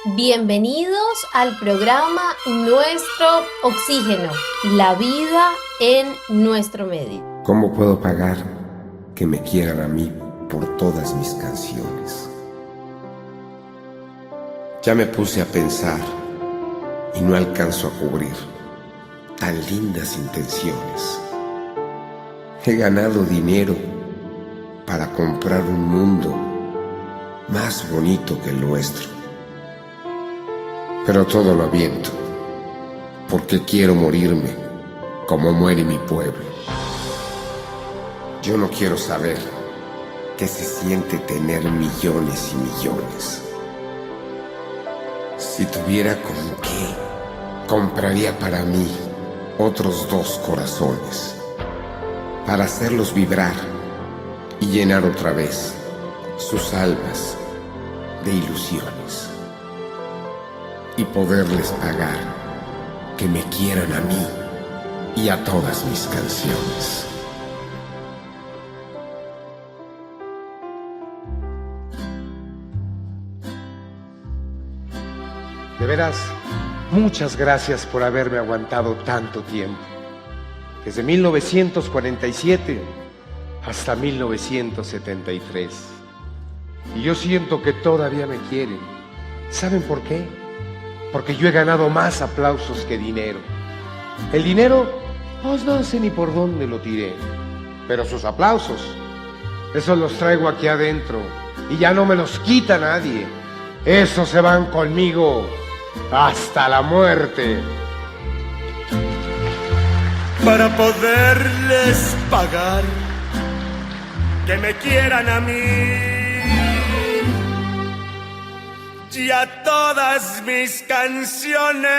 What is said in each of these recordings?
Bienvenidos al programa Nuestro Oxígeno, la vida en nuestro medio. ¿Cómo puedo pagar que me quieran a mí por todas mis canciones? Ya me puse a pensar y no alcanzo a cubrir tan lindas intenciones. He ganado dinero para comprar un mundo más bonito que el nuestro. Pero todo lo aviento, porque quiero morirme como muere mi pueblo. Yo no quiero saber qué se siente tener millones y millones. Si tuviera con qué, compraría para mí otros 2 corazones, para hacerlos vibrar y llenar otra vez sus almas de ilusiones. Y poderles pagar que me quieran a mí y a todas mis canciones. De veras, muchas gracias por haberme aguantado tanto tiempo. Desde 1947 hasta 1973. Y yo siento que todavía me quieren. ¿Saben por qué? Porque yo he ganado más aplausos que dinero. El dinero, pues no sé ni por dónde lo tiré. Pero sus aplausos, esos los traigo aquí adentro. Y ya no me los quita nadie. Esos se van conmigo hasta la muerte. Para poderles pagar que me quieran a mí y a todas mis canciones.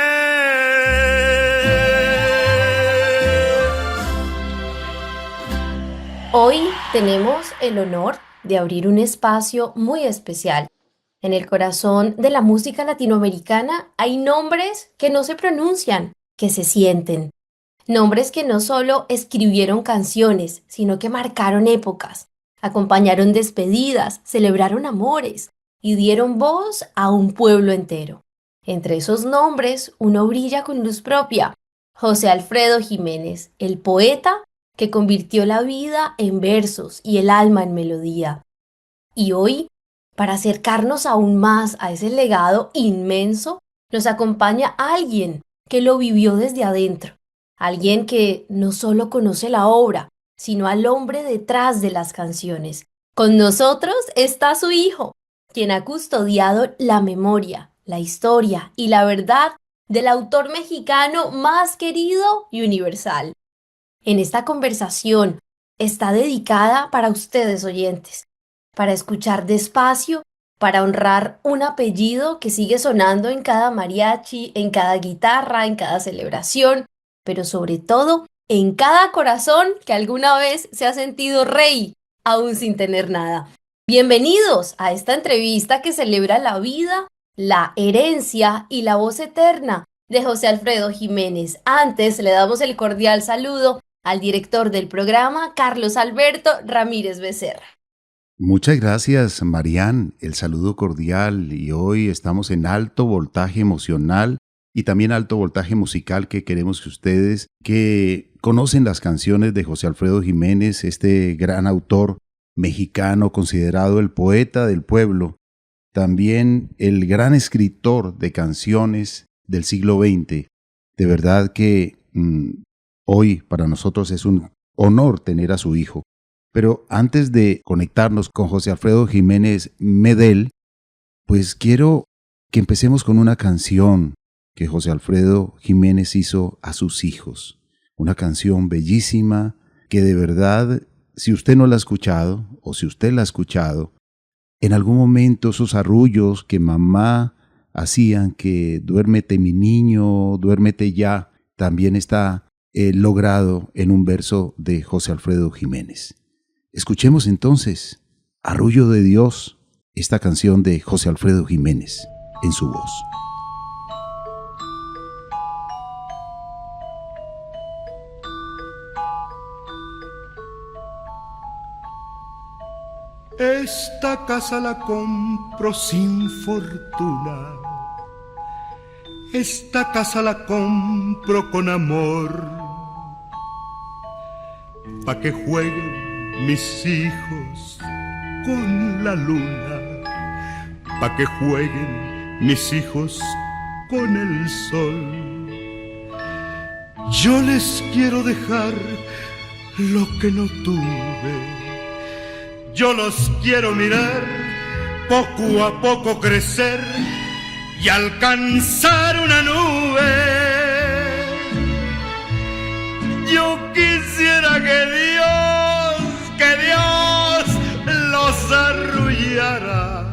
Hoy tenemos el honor de abrir un espacio muy especial. En el corazón de la música latinoamericana hay nombres que no se pronuncian, que se sienten. Nombres que no solo escribieron canciones, sino que marcaron épocas, acompañaron despedidas, celebraron amores y dieron voz a un pueblo entero. Entre esos nombres, uno brilla con luz propia. José Alfredo Jiménez, el poeta que convirtió la vida en versos y el alma en melodía. Y hoy, para acercarnos aún más a ese legado inmenso, nos acompaña alguien que lo vivió desde adentro. Alguien que no solo conoce la obra, sino al hombre detrás de las canciones. Con nosotros está su hijo, quien ha custodiado la memoria, la historia y la verdad del autor mexicano más querido y universal. En esta conversación está dedicada para ustedes oyentes, para escuchar despacio, para honrar un apellido que sigue sonando en cada mariachi, en cada guitarra, en cada celebración, pero sobre todo en cada corazón que alguna vez se ha sentido rey, aún sin tener nada. Bienvenidos a esta entrevista que celebra la vida, la herencia y la voz eterna de José Alfredo Jiménez. Antes le damos el cordial saludo al director del programa, Carlos Alberto Ramírez Becerra. Muchas gracias, Marian. El saludo cordial, y hoy estamos en alto voltaje emocional y también alto voltaje musical, que queremos que ustedes que conocen las canciones de José Alfredo Jiménez, este gran autor mexicano considerado el poeta del pueblo, también el gran escritor de canciones del siglo XX. De verdad que hoy para nosotros es un honor tener a su hijo. Pero antes de conectarnos con José Alfredo Jiménez Medel, pues quiero que empecemos con una canción que José Alfredo Jiménez hizo a sus hijos. Una canción bellísima que de verdad, si usted no la ha escuchado o si usted la ha escuchado, en algún momento esos arrullos que mamá hacían, que duérmete mi niño, duérmete ya, también está logrado en un verso de José Alfredo Jiménez. Escuchemos entonces Arrullo de Dios, esta canción de José Alfredo Jiménez en su voz. Esta casa la compro sin fortuna esta casa la compro con amor, pa' que jueguen mis hijos con la luna, pa' que jueguen mis hijos con el sol. Yo les quiero dejar lo que no tuve, yo los quiero mirar poco a poco crecer y alcanzar una nube. Yo quisiera que Dios los arrullara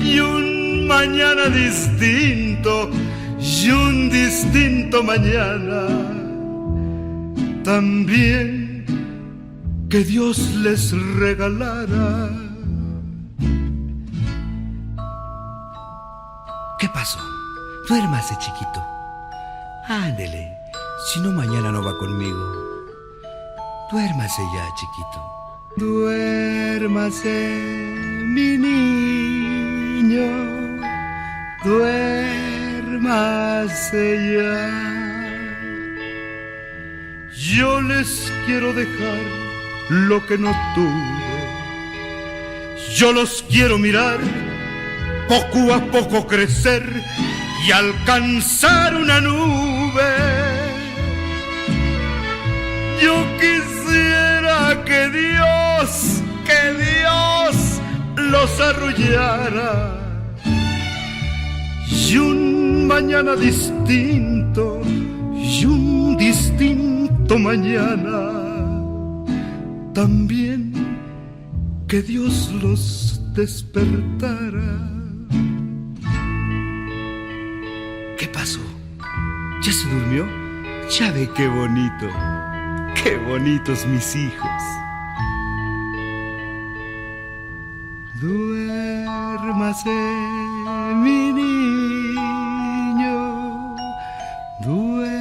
y un mañana distinto, y un distinto mañana también que Dios les regalara. ¿Qué pasó? Duérmase, chiquito. Ándele, si no mañana no va conmigo. Duérmase ya, chiquito. Duérmase, mi niño, duérmase ya. Yo les quiero dejar lo que no tuve, yo los quiero mirar poco a poco crecer y alcanzar una nube. Yo quisiera que Dios los arrullara y un mañana distinto, y un distinto mañana también que Dios los despertara. ¿Qué pasó? ¿Ya se durmió? Ya ve qué bonito. Qué bonitos mis hijos. Duérmase, mi niño, duérmase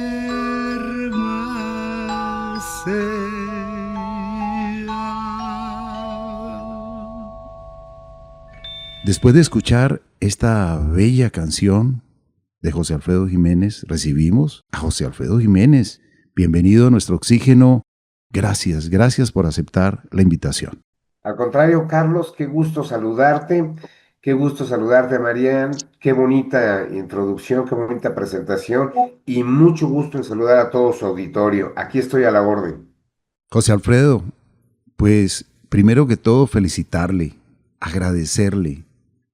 ya. Después de escuchar esta bella canción de José Alfredo Jiménez, recibimos a José Alfredo Jiménez. Bienvenido a nuestro Oxígeno. Gracias por aceptar la invitación. Al contrario, Carlos, qué gusto saludarte, Marian, qué bonita introducción, qué bonita presentación y mucho gusto en saludar a todo su auditorio. Aquí estoy a la orden. José Alfredo, pues primero que todo felicitarle, agradecerle,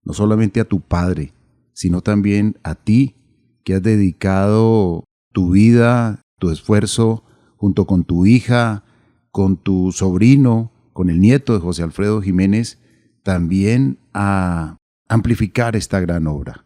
no solamente a tu padre, sino también a ti que has dedicado tu vida, tu esfuerzo, junto con tu hija, con tu sobrino, con el nieto de José Alfredo Jiménez, también a amplificar esta gran obra,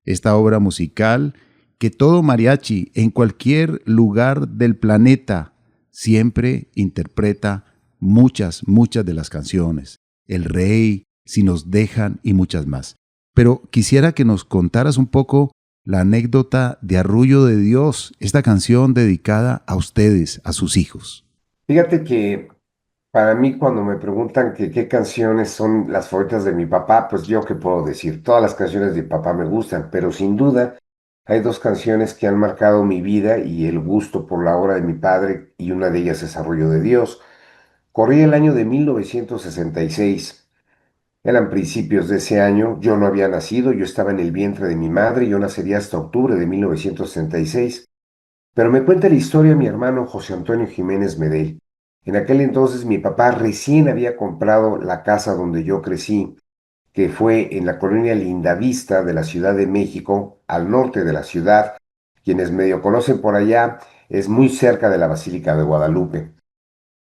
esta obra musical que todo mariachi en cualquier lugar del planeta siempre interpreta muchas de las canciones, El Rey, Si nos dejan y muchas más. Pero quisiera que nos contaras un poco la anécdota de Arrullo de Dios, esta canción dedicada a ustedes, a sus hijos. Fíjate que para mí cuando me preguntan que qué canciones son las favoritas de mi papá, pues yo qué puedo decir, todas las canciones de mi papá me gustan, pero sin duda hay dos canciones que han marcado mi vida y el gusto por la obra de mi padre, y una de ellas es Arrullo de Dios. Corría el año de 1966. Eran principios de ese año, yo no había nacido, yo estaba en el vientre de mi madre, yo nacería hasta octubre de 1966. Pero me cuenta la historia mi hermano José Antonio Jiménez Medel. En aquel entonces mi papá recién había comprado la casa donde yo crecí, que fue en la colonia Lindavista de la Ciudad de México, al norte de la ciudad. Quienes medio conocen por allá, es muy cerca de la Basílica de Guadalupe.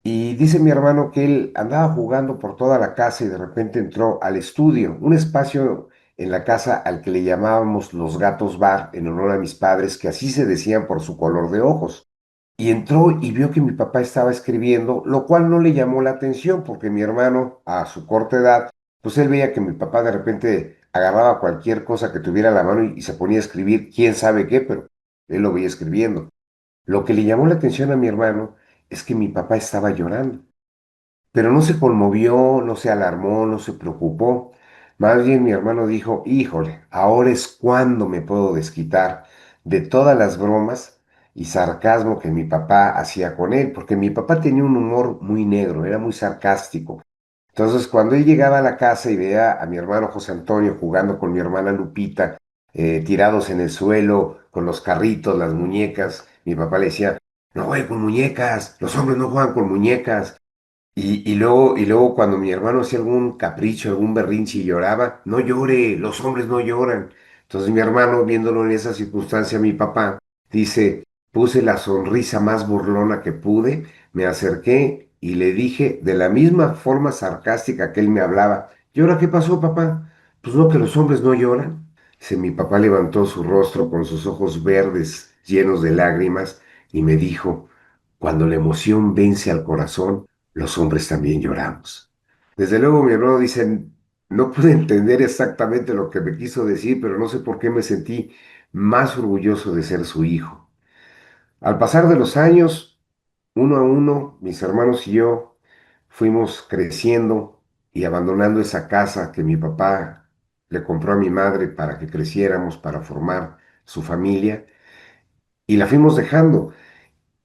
Y dice mi hermano que él andaba jugando por toda la casa y de repente entró al estudio, un espacio en la casa al que le llamábamos Los Gatos Bar, en honor a mis padres, que así se decían por su color de ojos. Y entró y vio que mi papá estaba escribiendo, lo cual no le llamó la atención, porque mi hermano, a su corta edad, pues él veía que mi papá de repente agarraba cualquier cosa que tuviera a la mano y se ponía a escribir, quién sabe qué, pero él lo veía escribiendo. Lo que le llamó la atención a mi hermano es que mi papá estaba llorando, pero no se conmovió, no se alarmó, no se preocupó, Más bien mi hermano dijo, híjole, ahora es cuando me puedo desquitar de todas las bromas y sarcasmo que mi papá hacía con él, porque mi papá tenía un humor muy negro, era muy sarcástico. Entonces, cuando él llegaba a la casa y veía a mi hermano José Antonio jugando con mi hermana Lupita, tirados en el suelo, con los carritos, las muñecas, mi papá le decía, no jueguen con muñecas, los hombres no juegan con muñecas. Y luego cuando mi hermano hacía algún capricho, algún berrinche y lloraba, no llore, los hombres no lloran. Entonces mi hermano, viéndolo en esa circunstancia, mi papá, dice, puse la sonrisa más burlona que pude, me acerqué y le dije de la misma forma sarcástica que él me hablaba, ¿y ahora qué pasó, papá? Pues no, que los hombres no lloran. Dice, mi papá levantó su rostro con sus ojos verdes llenos de lágrimas y me dijo, cuando la emoción vence al corazón, los hombres también lloramos. Desde luego mi hermano dice, no pude entender exactamente lo que me quiso decir, pero no sé por qué me sentí más orgulloso de ser su hijo. Al pasar de los años, uno a uno, mis hermanos y yo fuimos creciendo y abandonando esa casa que mi papá le compró a mi madre para que creciéramos, para formar su familia, y la fuimos dejando.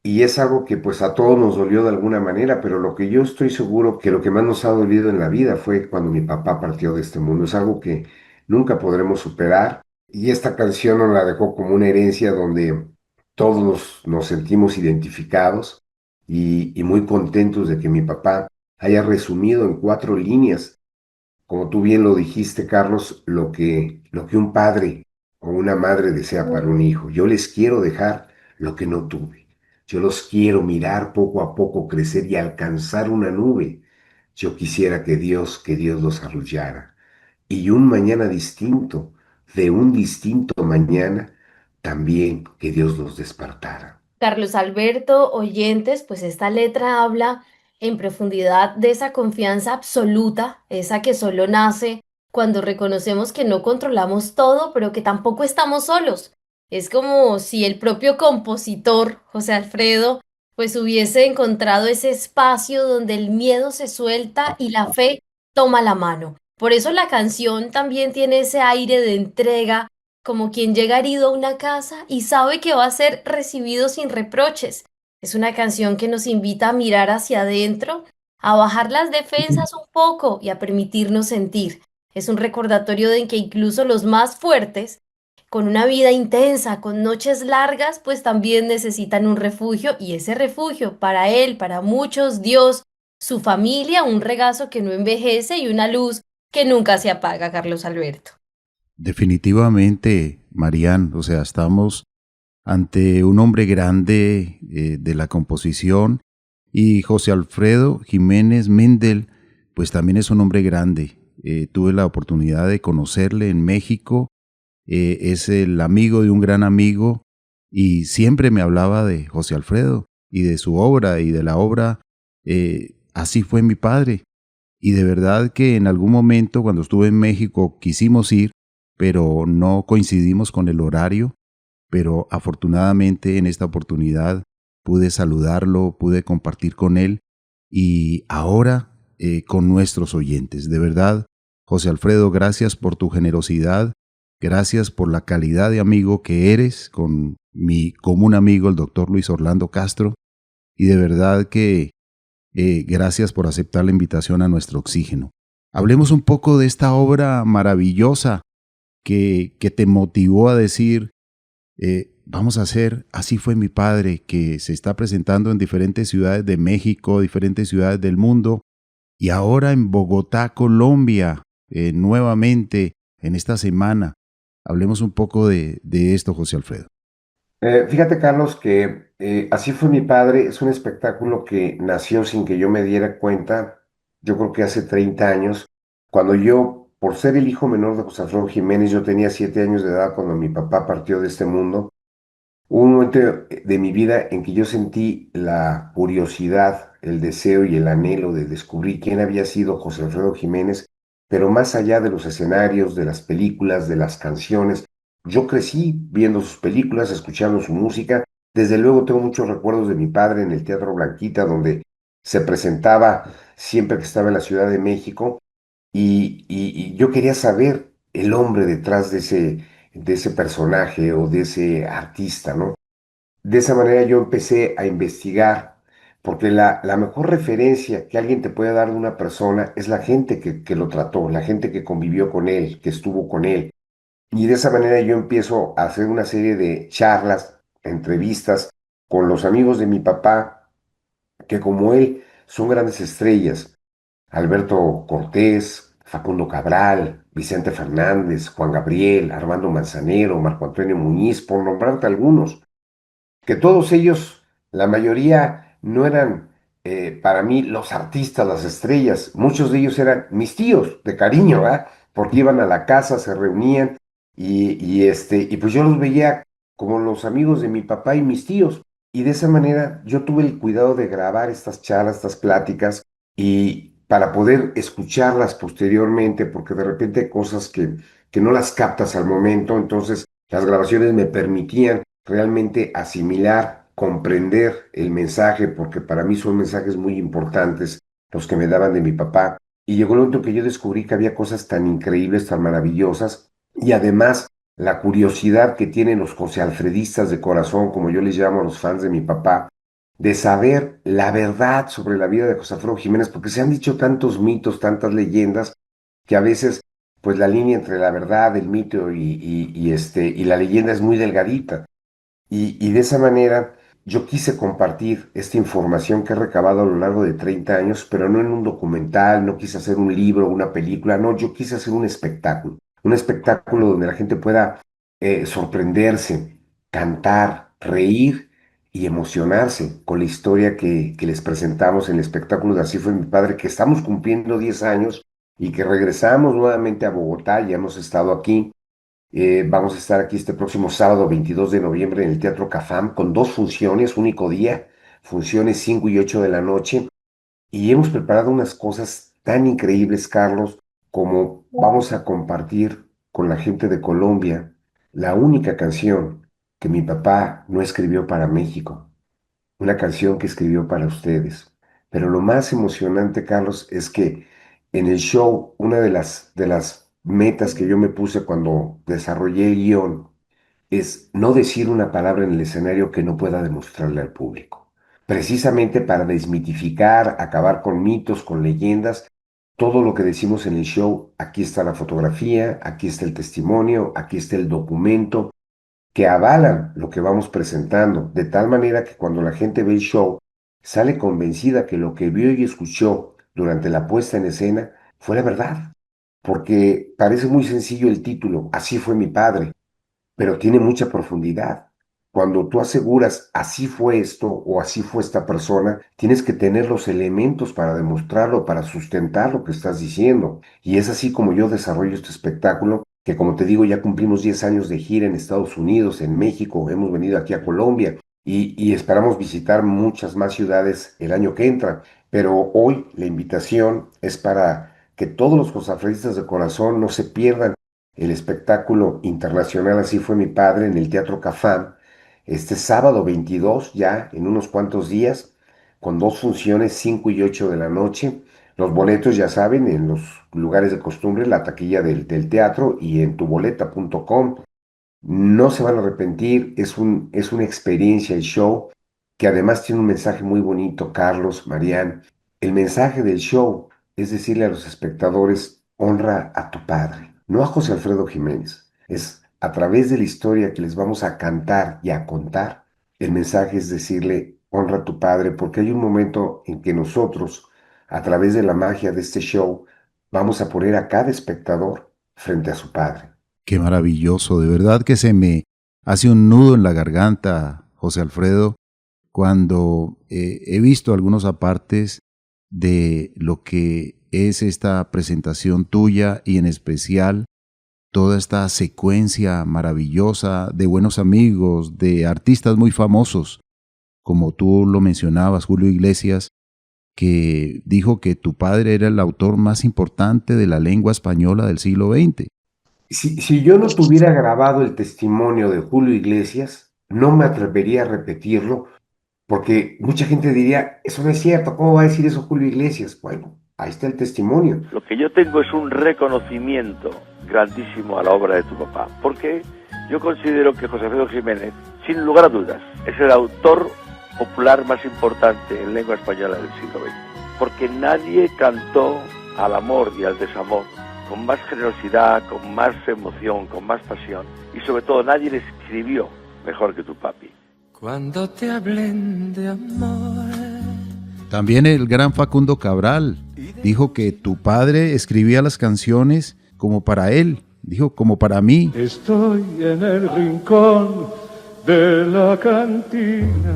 Y es algo que pues a todos nos dolió de alguna manera, pero lo que yo estoy seguro que lo que más nos ha dolido en la vida fue cuando mi papá partió de este mundo. Es algo que nunca podremos superar. Y esta canción nos la dejó como una herencia donde todos nos sentimos identificados y muy contentos de que mi papá haya resumido en 4 líneas, como tú bien lo dijiste, Carlos, lo que un padre o una madre desea para un hijo. Yo les quiero dejar lo que no tuve. Yo los quiero mirar poco a poco crecer y alcanzar una nube. Yo quisiera que Dios los arrullara. Y un mañana distinto, de un distinto mañana, también que Dios los despertara. Carlos Alberto, oyentes, pues esta letra habla en profundidad de esa confianza absoluta, esa que solo nace cuando reconocemos que no controlamos todo, pero que tampoco estamos solos. Es como si el propio compositor, José Alfredo, pues hubiese encontrado ese espacio donde el miedo se suelta y la fe toma la mano. Por eso la canción también tiene ese aire de entrega, como quien llega herido a una casa y sabe que va a ser recibido sin reproches. Es una canción que nos invita a mirar hacia adentro, a bajar las defensas un poco y a permitirnos sentir. Es un recordatorio de que incluso los más fuertes, con una vida intensa, con noches largas, pues también necesitan un refugio y ese refugio para él, para muchos, Dios, su familia, un regazo que no envejece y una luz que nunca se apaga, Carlos Alberto. Definitivamente, Marían, o sea, estamos ante un hombre grande de la composición y José Alfredo Jiménez Mendel, pues también es un hombre grande. Tuve la oportunidad de conocerle en México, es el amigo de un gran amigo y siempre me hablaba de José Alfredo y de su obra y de la obra Así fue mi padre. Y de verdad que en algún momento cuando estuve en México quisimos ir, pero no coincidimos con el horario, pero afortunadamente en esta oportunidad pude saludarlo, pude compartir con él y ahora con nuestros oyentes. De verdad, José Alfredo, gracias por tu generosidad, gracias por la calidad de amigo que eres con mi común amigo, el doctor Luis Orlando Castro, y de verdad que gracias por aceptar la invitación a nuestro oxígeno. Hablemos un poco de esta obra maravillosa que te motivó a decir, vamos a hacer Así fue mi padre, que se está presentando en diferentes ciudades de México, diferentes ciudades del mundo, y ahora en Bogotá, Colombia, nuevamente en esta semana. Hablemos un poco de esto, José Alfredo. Fíjate, Carlos, que Así fue mi padre. Es un espectáculo que nació sin que yo me diera cuenta, yo creo que hace 30 años, cuando yo, por ser el hijo menor de José Alfredo Jiménez, yo tenía 7 años de edad cuando mi papá partió de este mundo. Hubo un momento de mi vida en que yo sentí la curiosidad, el deseo y el anhelo de descubrir quién había sido José Alfredo Jiménez, pero más allá de los escenarios, de las películas, de las canciones. Yo crecí viendo sus películas, escuchando su música. Desde luego tengo muchos recuerdos de mi padre en el Teatro Blanquita, donde se presentaba siempre que estaba en la Ciudad de México. y yo quería saber el hombre detrás de ese personaje o de ese artista, ¿no? De esa manera yo empecé a investigar, porque la mejor referencia que alguien te puede dar de una persona es la gente que lo trató, la gente que convivió con él, que estuvo con él. Y de esa manera yo empiezo a hacer una serie de charlas, entrevistas con los amigos de mi papá, que como él son grandes estrellas. Alberto Cortés, Facundo Cabral, Vicente Fernández, Juan Gabriel, Armando Manzanero, Marco Antonio Muñiz, por nombrarte algunos, que todos ellos, la mayoría, no eran para mí los artistas, las estrellas. Muchos de ellos eran mis tíos, de cariño, ¿verdad? Porque iban a la casa, se reunían y pues yo los veía como los amigos de mi papá y mis tíos. Y de esa manera yo tuve el cuidado de grabar estas charlas, estas pláticas, y para poder escucharlas posteriormente, porque de repente hay cosas que no las captas al momento, entonces las grabaciones me permitían realmente asimilar, comprender el mensaje, porque para mí son mensajes muy importantes los que me daban de mi papá. Y llegó el momento que yo descubrí que había cosas tan increíbles, tan maravillosas, y además la curiosidad que tienen los josealfredistas de corazón, como yo les llamo a los fans de mi papá, de saber la verdad sobre la vida de José Alfredo Jiménez, porque se han dicho tantos mitos, tantas leyendas, que a veces pues la línea entre la verdad, el mito y la leyenda es muy delgadita. Y de esa manera yo quise compartir esta información que he recabado a lo largo de 30 años, pero no en un documental, no quise hacer un libro, una película, no, yo quise hacer un espectáculo donde la gente pueda sorprenderse, cantar, reír y emocionarse con la historia que les presentamos en el espectáculo de Así fue mi padre, que estamos cumpliendo 10 años y que regresamos nuevamente a Bogotá, ya hemos estado aquí. Vamos a estar aquí este próximo sábado 22 de noviembre en el Teatro Cafam con dos funciones, único día, funciones 5 y 8 de la noche. Y hemos preparado unas cosas tan increíbles, Carlos, como vamos a compartir con la gente de Colombia la única canción que mi papá no escribió para México, una canción que escribió para ustedes. Pero lo más emocionante, Carlos, es que en el show, una de las metas que yo me puse cuando desarrollé el guión es no decir una palabra en el escenario que no pueda demostrarle al público. Precisamente para desmitificar, acabar con mitos, con leyendas, todo lo que decimos en el show, aquí está la fotografía, aquí está el testimonio, aquí está el documento, que avalan lo que vamos presentando, de tal manera que cuando la gente ve el show, sale convencida que lo que vio y escuchó durante la puesta en escena fue la verdad, porque parece muy sencillo el título, Así fue mi padre, pero tiene mucha profundidad. Cuando tú aseguras así fue esto o así fue esta persona, tienes que tener los elementos para demostrarlo, para sustentar lo que estás diciendo. Y es así como yo desarrollo este espectáculo, que como te digo, ya cumplimos 10 años de gira en Estados Unidos, en México, hemos venido aquí a Colombia y esperamos visitar muchas más ciudades el año que entra. Pero hoy la invitación es para que todos los cosafredistas de corazón no se pierdan el espectáculo internacional Así fue mi padre en el Teatro Cafam, este sábado 22, ya en unos cuantos días, con dos funciones, 5 y 8 de la noche. Los boletos, ya saben, en los lugares de costumbre, la taquilla del teatro y en tuboleta.com. No se van a arrepentir, es una experiencia el show, que además tiene un mensaje muy bonito, Carlos, Marián. El mensaje del show es decirle a los espectadores, honra a tu padre, no a José Alfredo Jiménez. Es a través de la historia que les vamos a cantar y a contar, el mensaje es decirle, honra a tu padre, porque hay un momento en que nosotros, a través de la magia de este show, vamos a poner a cada espectador frente a su padre. Qué maravilloso, de verdad que se me hace un nudo en la garganta, José Alfredo, cuando he visto algunos apartes de lo que es esta presentación tuya y en especial toda esta secuencia maravillosa de buenos amigos, de artistas muy famosos, como tú lo mencionabas, Julio Iglesias, que dijo que tu padre era el autor más importante de la lengua española del siglo XX. Si yo no tuviera grabado el testimonio de Julio Iglesias, no me atrevería a repetirlo, porque mucha gente diría, eso no es cierto, ¿cómo va a decir eso Julio Iglesias? Bueno, Ahí está el testimonio. Lo que yo tengo es un reconocimiento grandísimo a la obra de tu papá, porque yo considero que José Alfredo Jiménez, sin lugar a dudas, es el autor popular más importante en lengua española del siglo XX, porque nadie cantó al amor y al desamor con más generosidad, con más emoción, con más pasión, y sobre todo nadie le escribió mejor que tu papi. Cuando te hablen de amor. También el gran Facundo Cabral dijo que tu padre escribía las canciones como para él, dijo como para mí. Estoy en el rincón de la cantina.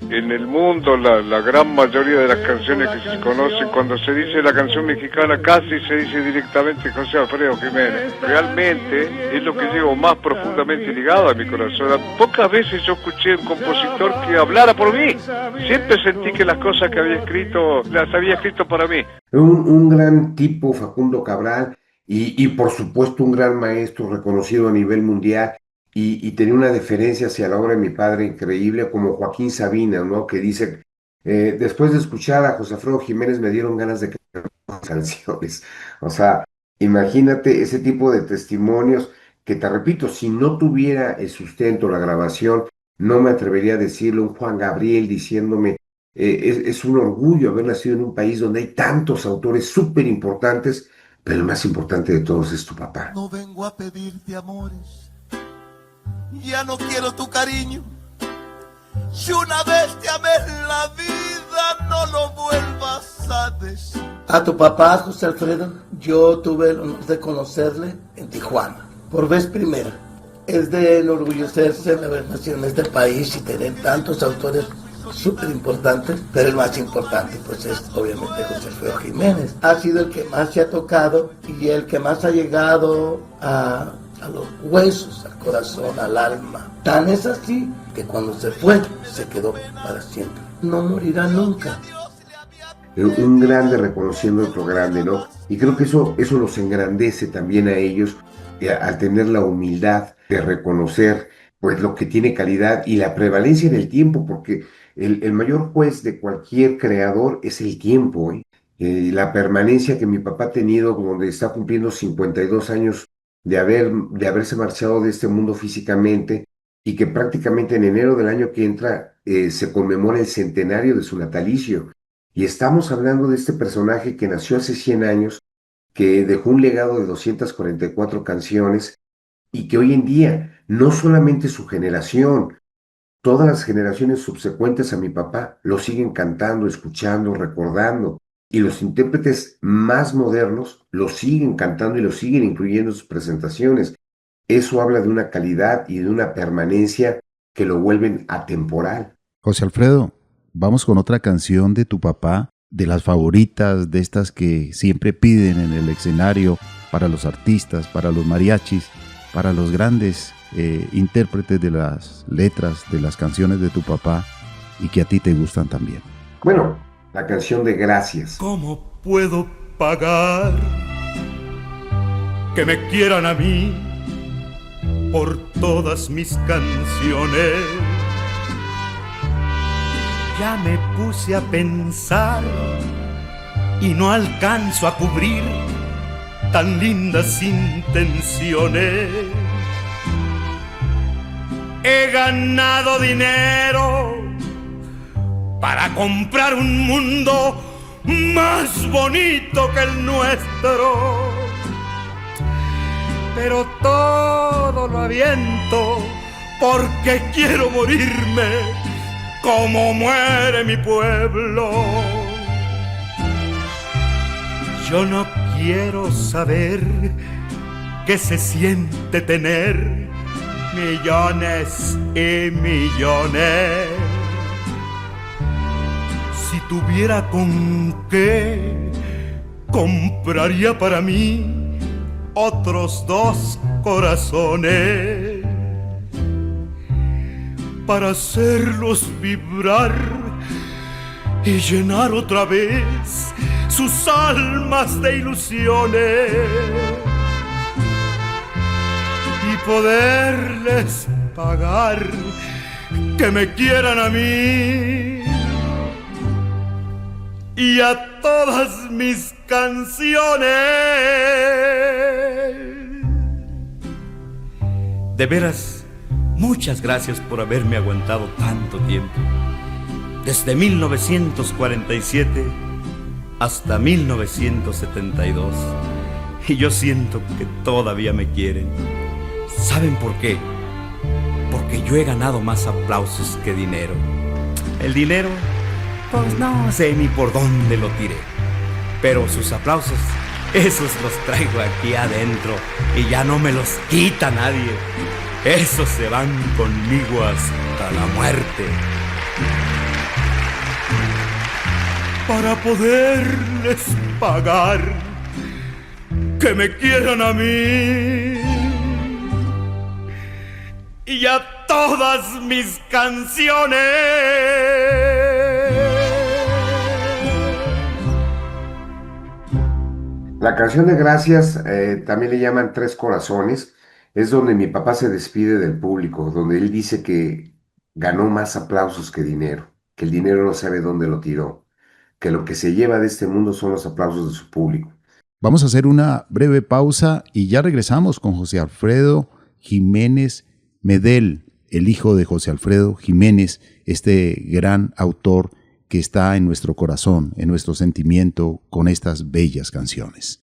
En el mundo la gran mayoría de las canciones que se conocen, cuando se dice la canción mexicana, casi se dice directamente José Alfredo Jiménez. Realmente es lo que llevo más profundamente ligado a mi corazón. Pocas veces yo escuché un compositor que hablara por mí. Siempre sentí que las cosas que había escrito, las había escrito para mí. Un gran tipo, Facundo Cabral, y por supuesto un gran maestro reconocido a nivel mundial. Y tenía una deferencia hacia la obra de mi padre increíble, como Joaquín Sabina, ¿no? Que dice, después de escuchar a José Alfredo Jiménez me dieron ganas de cantar canciones. O sea, imagínate ese tipo de testimonios que, te repito, si no tuviera el sustento, la grabación, no me atrevería a decirlo. Un Juan Gabriel diciéndome, es un orgullo haber nacido en un país donde hay tantos autores súper importantes, pero el más importante de todos es tu papá. No vengo a pedirte amores, ya no quiero tu cariño. Si una vez te amé en la vida, no lo vuelvas a decir. A tu papá, José Alfredo, yo tuve el honor de conocerle en Tijuana, por vez primera. Es de enorgullecerse de haber nacido en este país y tener tantos autores súper importantes, pero el más importante pues es obviamente José Alfredo Jiménez. Ha sido el que más se ha tocado y el que más ha llegado a los huesos, al corazón, al alma. Tan es así que cuando se fue, se quedó para siempre. No morirá nunca. Un grande reconociendo a otro grande, ¿no? Y creo que eso los engrandece también a ellos, al tener la humildad de reconocer pues lo que tiene calidad y la prevalencia en el tiempo, porque el mayor juez de cualquier creador es el tiempo, ¿eh? La permanencia que mi papá ha tenido, donde está cumpliendo 52 años de haberse marchado de este mundo físicamente, y que prácticamente en enero del año que entra se conmemora el centenario de su natalicio. Y estamos hablando de este personaje que nació hace 100 años, que dejó un legado de 244 canciones, y que hoy en día no solamente su generación, todas las generaciones subsecuentes a mi papá lo siguen cantando, escuchando, recordando. Y los intérpretes más modernos lo siguen cantando y lo siguen incluyendo en sus presentaciones. Eso habla de una calidad y de una permanencia que lo vuelven atemporal. José Alfredo, vamos con otra canción de tu papá, de las favoritas, de estas que siempre piden en el escenario para los artistas, para los mariachis, para los grandes intérpretes de las letras de las canciones de tu papá y que a ti te gustan también. Bueno, la canción de Gracias. ¿Cómo puedo pagar que me quieran a mí por todas mis canciones? Ya me puse a pensar y no alcanzo a cubrir tan lindas intenciones. He ganado dinero para comprar un mundo más bonito que el nuestro, pero todo lo aviento porque quiero morirme como muere mi pueblo. Yo no quiero saber qué se siente tener millones y millones. Si tuviera con qué, compraría para mí otros 2 corazones para hacerlos vibrar y llenar otra vez sus almas de ilusiones y poderles pagar que me quieran a mí y a todas mis canciones. De veras, muchas gracias por haberme aguantado tanto tiempo. Desde 1947 hasta 1972. Y yo siento que todavía me quieren. ¿Saben por qué? Porque yo he ganado más aplausos que dinero. El dinero, pues no sé ni por dónde lo tiré. Pero sus aplausos, esos los traigo aquí adentro y ya no me los quita nadie. Esos se van conmigo hasta la muerte. Para poderles pagar, que me quieran a mí y a todas mis canciones. La canción de gracias también le llaman Tres Corazones. Es donde mi papá se despide del público, donde él dice que ganó más aplausos que dinero, que el dinero no sabe dónde lo tiró, que lo que se lleva de este mundo son los aplausos de su público. Vamos a hacer una breve pausa y ya regresamos con José Alfredo Jiménez Medel, el hijo de José Alfredo Jiménez, este gran autor que está en nuestro corazón, en nuestro sentimiento con estas bellas canciones.